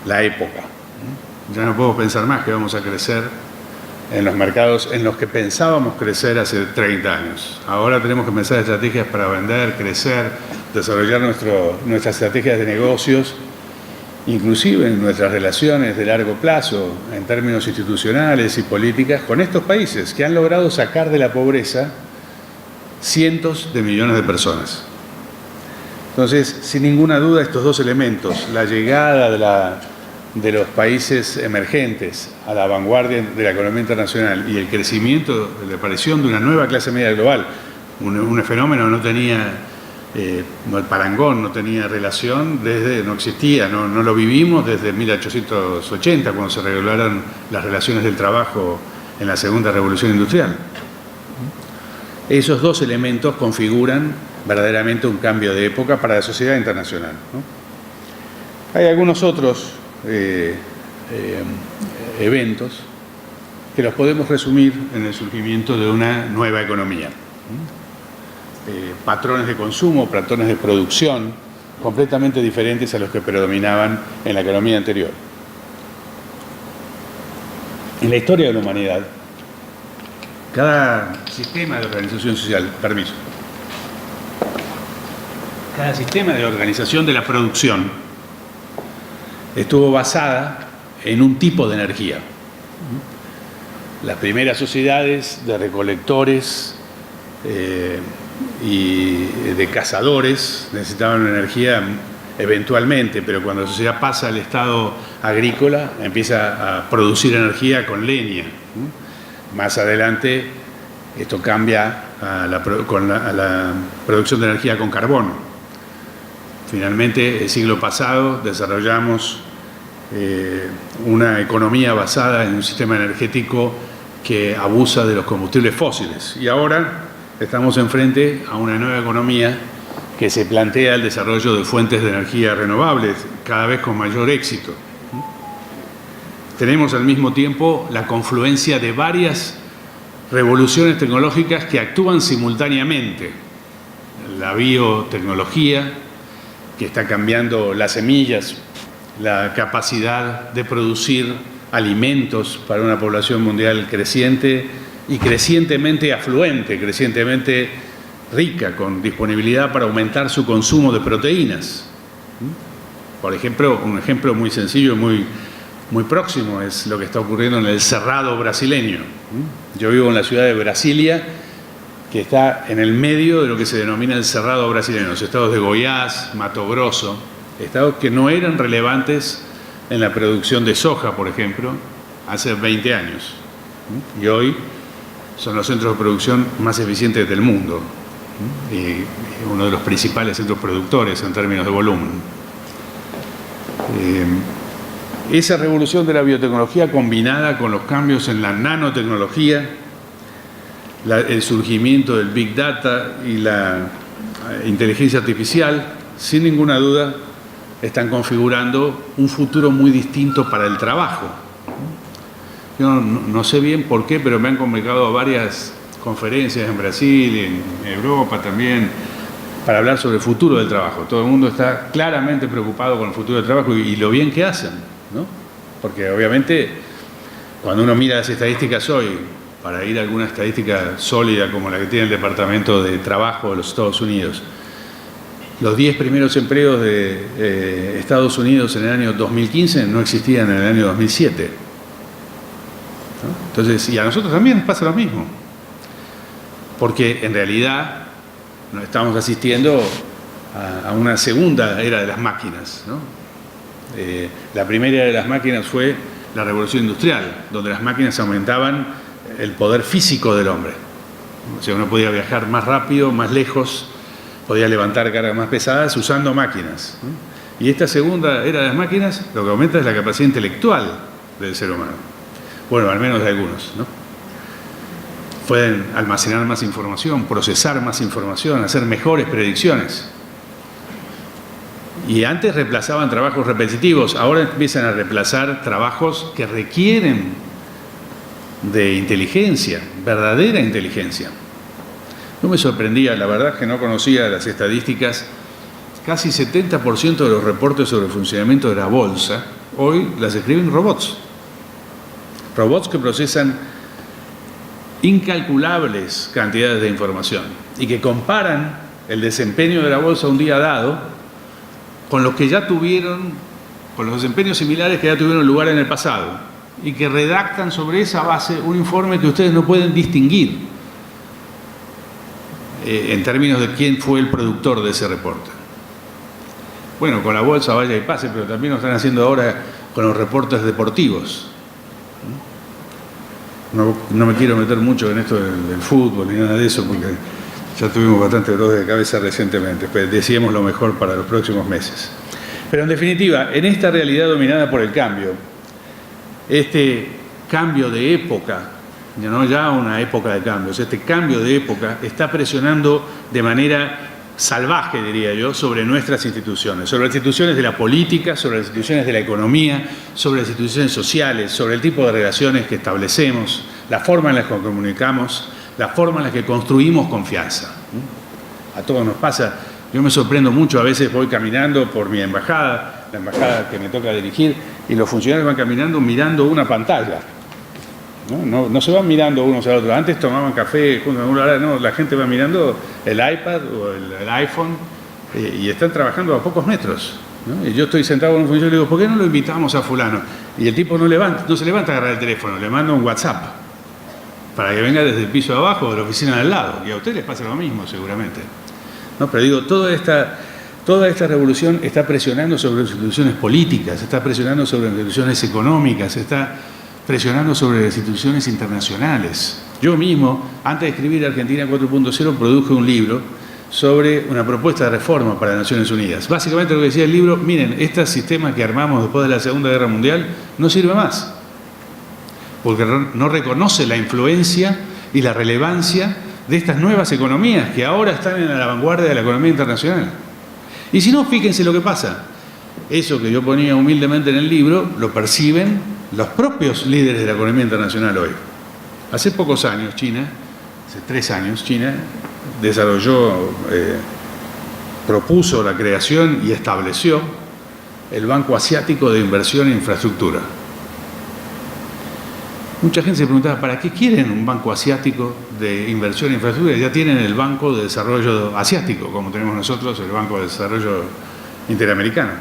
la época. Ya no podemos pensar más que vamos a crecer en los mercados en los que pensábamos crecer hace 30 años. Ahora tenemos que pensar estrategias para vender, crecer, desarrollar nuestras estrategias de negocios, inclusive en nuestras relaciones de largo plazo, en términos institucionales y políticas, con estos países que han logrado sacar de la pobreza cientos de millones de personas. Entonces, sin ninguna duda, estos dos elementos, la llegada de los países emergentes a la vanguardia de la economía internacional y el crecimiento, la aparición de una nueva clase media global, un fenómeno no tenía el parangón, no tenía relación, no existía, no lo vivimos desde 1880, cuando se regularon las relaciones del trabajo en la segunda revolución industrial. Esos dos elementos configuran verdaderamente un cambio de época para la sociedad internacional, ¿no? Hay algunos otros eventos que los podemos resumir en el surgimiento de una nueva economía. Patrones de consumo, patrones de producción completamente diferentes a los que predominaban en la economía anterior. En la historia de la humanidad, cada sistema de organización social, cada sistema de organización de la producción estuvo basada en un tipo de energía. Las primeras sociedades de recolectores y de cazadores necesitaban una energía eventualmente, pero cuando la sociedad pasa al estado agrícola empieza a producir energía con leña. Más adelante esto cambia a la producción de energía con carbono. Finalmente, el siglo pasado desarrollamos una economía basada en un sistema energético que abusa de los combustibles fósiles. Y ahora estamos enfrente a una nueva economía que se plantea el desarrollo de fuentes de energía renovables, cada vez con mayor éxito. Tenemos al mismo tiempo la confluencia de varias revoluciones tecnológicas que actúan simultáneamente. La biotecnología, que está cambiando las semillas, la capacidad de producir alimentos para una población mundial creciente y crecientemente afluente, crecientemente rica, con disponibilidad para aumentar su consumo de proteínas. Por ejemplo, un ejemplo muy sencillo, muy próximo, es lo que está ocurriendo en el Cerrado brasileño. Yo vivo en la ciudad de Brasilia, que está en el medio de lo que se denomina el Cerrado brasileño, los estados de Goiás, Mato Grosso, estados que no eran relevantes en la producción de soja, por ejemplo, hace 20 años. Y hoy son los centros de producción más eficientes del mundo y uno de los principales centros productores en términos de volumen. Esa revolución de la biotecnología combinada con los cambios en la nanotecnología, el surgimiento del Big Data y la inteligencia artificial, sin ninguna duda, están configurando un futuro muy distinto para el trabajo. Yo no sé bien por qué, pero me han convocado a varias conferencias en Brasil, en Europa también, para hablar sobre el futuro del trabajo. Todo el mundo está claramente preocupado con el futuro del trabajo y lo bien que hacen, ¿no? Porque obviamente cuando uno mira las estadísticas hoy, para ir a alguna estadística sólida como la que tiene el Departamento de Trabajo de los Estados Unidos, los 10 primeros empleos de Estados Unidos en el año 2015 no existían en el año 2007. ¿No? Entonces, y a nosotros también nos pasa lo mismo, porque en realidad nos estamos asistiendo a una segunda era de las máquinas, ¿no? La primera era de las máquinas fue la revolución industrial, donde las máquinas aumentaban el poder físico del hombre. O sea, uno podía viajar más rápido, más lejos, podía levantar cargas más pesadas usando máquinas, ¿no? Y esta segunda era de las máquinas, lo que aumenta es la capacidad intelectual del ser humano. Bueno, al menos de algunos, ¿no? Pueden almacenar más información, procesar más información, hacer mejores predicciones. Y antes reemplazaban trabajos repetitivos, ahora empiezan a reemplazar trabajos que requieren de inteligencia, verdadera inteligencia. Yo me sorprendía, la verdad es que no conocía las estadísticas, casi 70% de los reportes sobre el funcionamiento de la bolsa hoy las escriben robots. Robots que procesan incalculables cantidades de información y que comparan el desempeño de la bolsa un día dado con los que ya tuvieron, con los desempeños similares que ya tuvieron lugar en el pasado, y que redactan sobre esa base un informe que ustedes no pueden distinguir en términos de quién fue el productor de ese reporte. Bueno, con la bolsa vaya y pase, pero también lo están haciendo ahora con los reportes deportivos. No me quiero meter mucho en esto del fútbol ni nada de eso, porque ya tuvimos bastante dolor de cabeza recientemente, pero decíamos lo mejor para los próximos meses. Pero en definitiva, en esta realidad dominada por el cambio, este cambio de época, no ya una época de cambios, este cambio de época está presionando de manera salvaje, diría yo, sobre nuestras instituciones, sobre las instituciones de la política, sobre las instituciones de la economía, sobre las instituciones sociales, sobre el tipo de relaciones que establecemos, la forma en la que comunicamos, la forma en la que construimos confianza. A todos nos pasa. Yo me sorprendo mucho, a veces voy caminando por mi embajada, la embajada que me toca dirigir, y los funcionarios van caminando mirando una pantalla. No se van mirando unos al otro. Antes tomaban café juntos, ahora no, la gente va mirando el iPad o el iPhone y están trabajando a pocos metros, ¿no? Y yo estoy sentado con un funcionario y digo, ¿por qué no lo invitamos a fulano? Y el tipo no se levanta a agarrar el teléfono, le manda un WhatsApp para que venga desde el piso de abajo o de la oficina de al lado. Y a ustedes les pasa lo mismo seguramente. No, pero digo, toda esta revolución está presionando sobre las instituciones políticas, está presionando sobre las instituciones económicas, está presionando sobre las instituciones internacionales. Yo mismo, antes de escribir Argentina 4.0, produje un libro sobre una propuesta de reforma para las Naciones Unidas. Básicamente lo que decía el libro, miren, este sistema que armamos después de la Segunda Guerra Mundial no sirve más, porque no reconoce la influencia y la relevancia de estas nuevas economías que ahora están en la vanguardia de la economía internacional. Y si no, fíjense lo que pasa. Eso que yo ponía humildemente en el libro, lo perciben los propios líderes de la economía internacional hoy. Hace pocos años, hace 3 años, China propuso la creación y estableció el Banco Asiático de Inversión e Infraestructura. Mucha gente se preguntaba, ¿para qué quieren un Banco Asiático de Inversión e Infraestructura? Ya tienen el Banco de Desarrollo Asiático, como tenemos nosotros el Banco de Desarrollo Interamericano,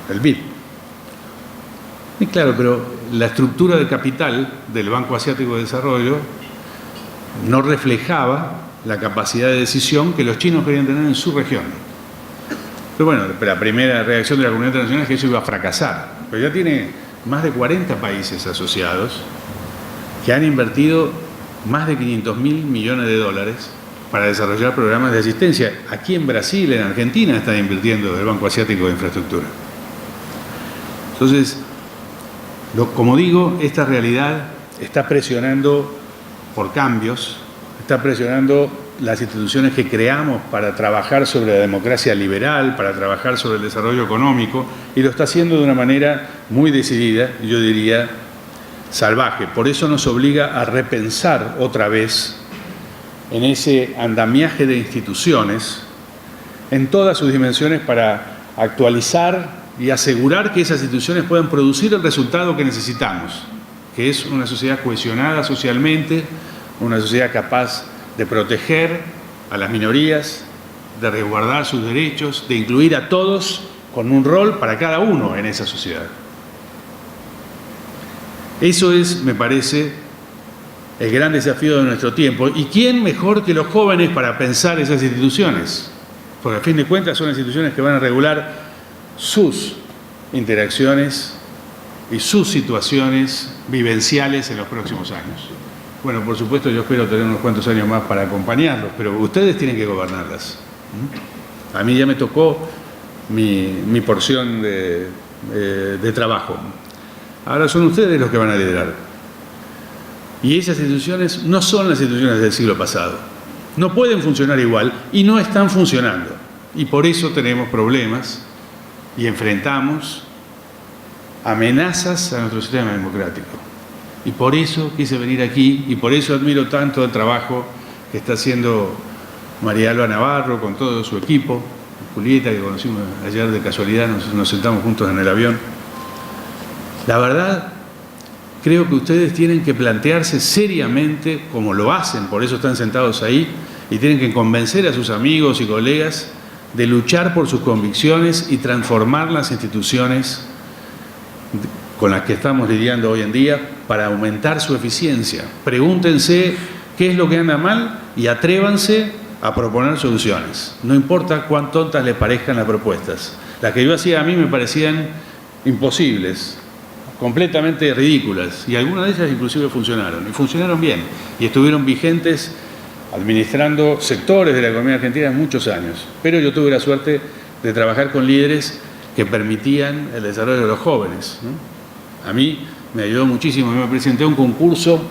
el BID. Y claro, pero la estructura de capital del Banco Asiático de Desarrollo no reflejaba la capacidad de decisión que los chinos querían tener en su región. Pero bueno, la primera reacción de la comunidad internacional es que eso iba a fracasar. Pero ya tiene más de 40 países asociados que han invertido más de 500.000 millones de dólares para desarrollar programas de asistencia. Aquí en Brasil, en Argentina, están invirtiendo el Banco Asiático de Infraestructura. Entonces, como digo, esta realidad está presionando por cambios, está presionando las instituciones que creamos para trabajar sobre la democracia liberal, para trabajar sobre el desarrollo económico, y lo está haciendo de una manera muy decidida, yo diría salvaje. Por eso nos obliga a repensar otra vez en ese andamiaje de instituciones, en todas sus dimensiones, para actualizar y asegurar que esas instituciones puedan producir el resultado que necesitamos, que es una sociedad cohesionada socialmente, una sociedad capaz de proteger a las minorías, de resguardar sus derechos, de incluir a todos con un rol para cada uno en esa sociedad. Eso es, me parece, el gran desafío de nuestro tiempo. ¿Y quién mejor que los jóvenes para pensar esas instituciones? Porque a fin de cuentas son instituciones que van a regular sus interacciones y sus situaciones vivenciales en los próximos años. Bueno, por supuesto, yo espero tener unos cuantos años más para acompañarlos, pero ustedes tienen que gobernarlas. A mí ya me tocó mi porción de trabajo. Ahora son ustedes los que van a liderar. Y esas instituciones no son las instituciones del siglo pasado. No pueden funcionar igual y no están funcionando. Y por eso tenemos problemas y enfrentamos amenazas a nuestro sistema democrático. Y por eso quise venir aquí y por eso admiro tanto el trabajo que está haciendo María Alba Navarro con todo su equipo, Julieta, que conocimos ayer de casualidad, nos sentamos juntos en el avión. La verdad, creo que ustedes tienen que plantearse seriamente, como lo hacen, por eso están sentados ahí, y tienen que convencer a sus amigos y colegas de luchar por sus convicciones y transformar las instituciones con las que estamos lidiando hoy en día para aumentar su eficiencia. Pregúntense qué es lo que anda mal y atrévanse a proponer soluciones. No importa cuán tontas les parezcan las propuestas. Las que yo hacía a mí me parecían imposibles, completamente ridículas, y algunas de ellas inclusive funcionaron, y funcionaron bien, y estuvieron vigentes administrando sectores de la economía argentina muchos años. Pero yo tuve la suerte de trabajar con líderes que permitían el desarrollo de los jóvenes, ¿no? A mí me ayudó muchísimo. Me presenté a un concurso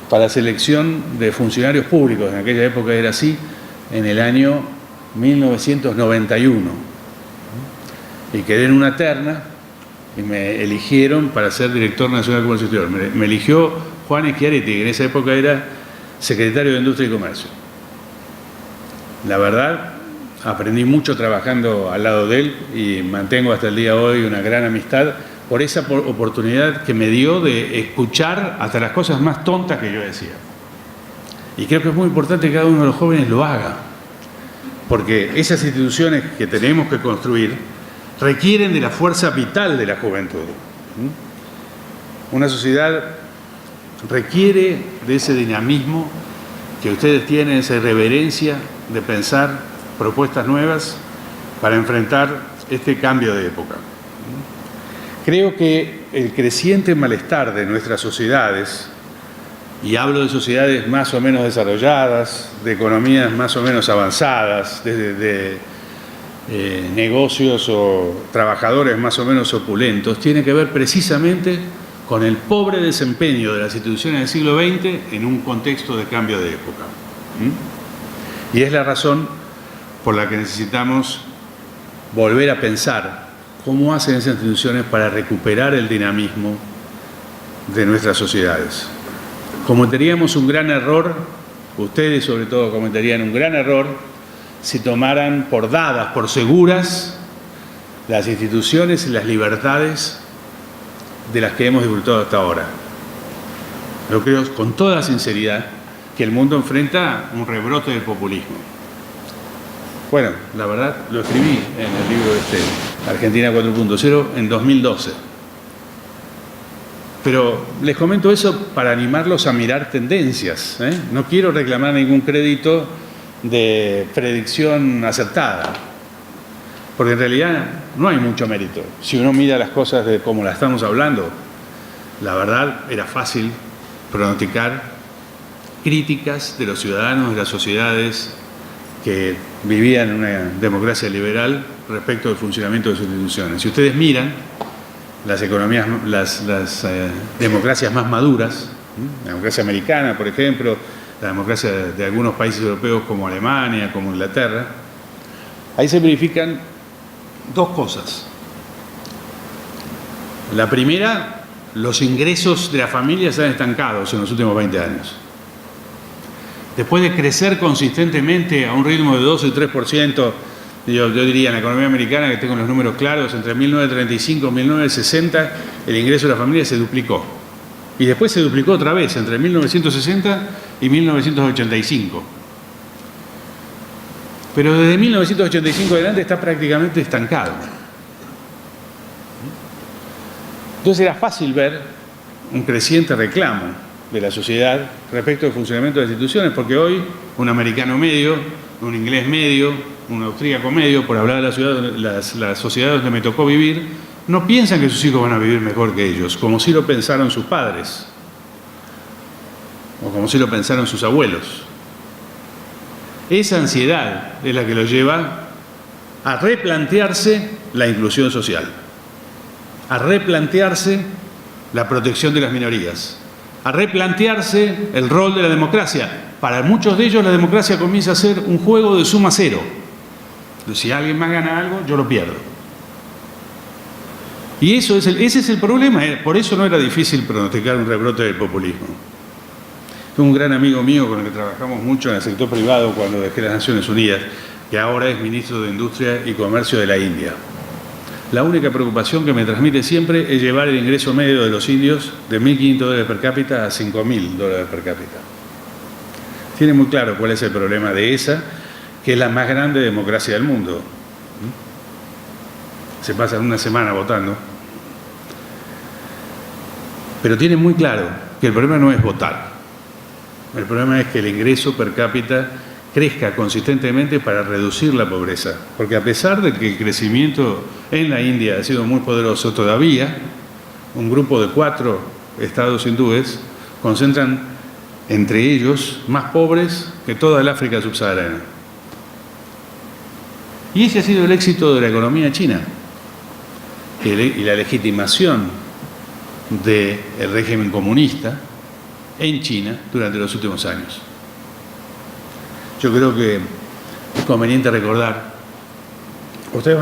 para selección de funcionarios públicos, en aquella época era así, en el año 1991. Y quedé en una terna y me eligieron para ser director nacional de comercio exterior. Me eligió Juan Schiaretti, que en esa época era secretario de Industria y Comercio. La verdad, aprendí mucho trabajando al lado de él y mantengo hasta el día de hoy una gran amistad por esa oportunidad que me dio de escuchar hasta las cosas más tontas que yo decía. Y creo que es muy importante que cada uno de los jóvenes lo haga, porque esas instituciones que tenemos que construir requieren de la fuerza vital de la juventud. Una sociedad requiere de ese dinamismo que ustedes tienen, esa irreverencia de pensar propuestas nuevas para enfrentar este cambio de época. Creo que el creciente malestar de nuestras sociedades, y hablo de sociedades más o menos desarrolladas, de economías más o menos avanzadas, de negocios o trabajadores más o menos opulentos, tiene que ver precisamente con el pobre desempeño de las instituciones del siglo XX en un contexto de cambio de época. Y es la razón por la que necesitamos volver a pensar cómo hacen esas instituciones para recuperar el dinamismo de nuestras sociedades. Cometeríamos un gran error, ustedes sobre todo cometerían un gran error, si tomaran por dadas, por seguras, las instituciones y las libertades de las que hemos disfrutado hasta ahora. Yo creo con toda sinceridad que el mundo enfrenta un rebrote del populismo. Bueno, la verdad lo escribí en el libro Argentina 4.0 en 2012. Pero les comento eso para animarlos a mirar tendencias, ¿eh? No quiero reclamar ningún crédito de predicción acertada, porque en realidad no hay mucho mérito. Si uno mira las cosas de cómo las estamos hablando, la verdad era fácil pronosticar críticas de los ciudadanos de las sociedades que vivían en una democracia liberal respecto del funcionamiento de sus instituciones. Si ustedes miran las economías, las democracias más maduras, la democracia americana, por ejemplo, la democracia de algunos países europeos como Alemania, como Inglaterra, ahí se verifican dos cosas. La primera, los ingresos de las familias se han estancado en los últimos 20 años. Después de crecer consistentemente a un ritmo de 2 y 3%, yo diría en la economía americana, que tengo los números claros, entre 1935 y 1960 el ingreso de la familia se duplicó. Y después se duplicó otra vez, entre 1960 y 1985. Pero desde 1985 adelante está prácticamente estancado. Entonces era fácil ver un creciente reclamo de la sociedad respecto al funcionamiento de las instituciones, porque hoy un americano medio, un inglés medio, un austríaco medio, por hablar de las sociedades donde me tocó vivir, no piensan que sus hijos van a vivir mejor que ellos, como si lo pensaron sus padres, o como si lo pensaron sus abuelos. Esa ansiedad es la que los lleva a replantearse la inclusión social, a replantearse la protección de las minorías, a replantearse el rol de la democracia. Para muchos de ellos la democracia comienza a ser un juego de suma cero. Si alguien más gana algo, yo lo pierdo. Y ese es el problema. Por eso no era difícil pronosticar un rebrote del populismo. Un gran amigo mío con el que trabajamos mucho en el sector privado cuando dejé las Naciones Unidas, que ahora es ministro de Industria y Comercio de la India. La única preocupación que me transmite siempre es llevar el ingreso medio de los indios de $1.500 per cápita a $5.000 per cápita. Tiene muy claro cuál es el problema de esa, que es la más grande democracia del mundo. Se pasan una semana votando. Pero tiene muy claro que el problema no es votar. El problema es que el ingreso per cápita crezca consistentemente para reducir la pobreza. Porque a pesar de que el crecimiento en la India ha sido muy poderoso, todavía un grupo de 4 estados hindúes concentran entre ellos más pobres que toda el África subsahariana. Y ese ha sido el éxito de la economía china y la legitimación del régimen comunista en China durante los últimos años. Yo creo que es conveniente recordar, ustedes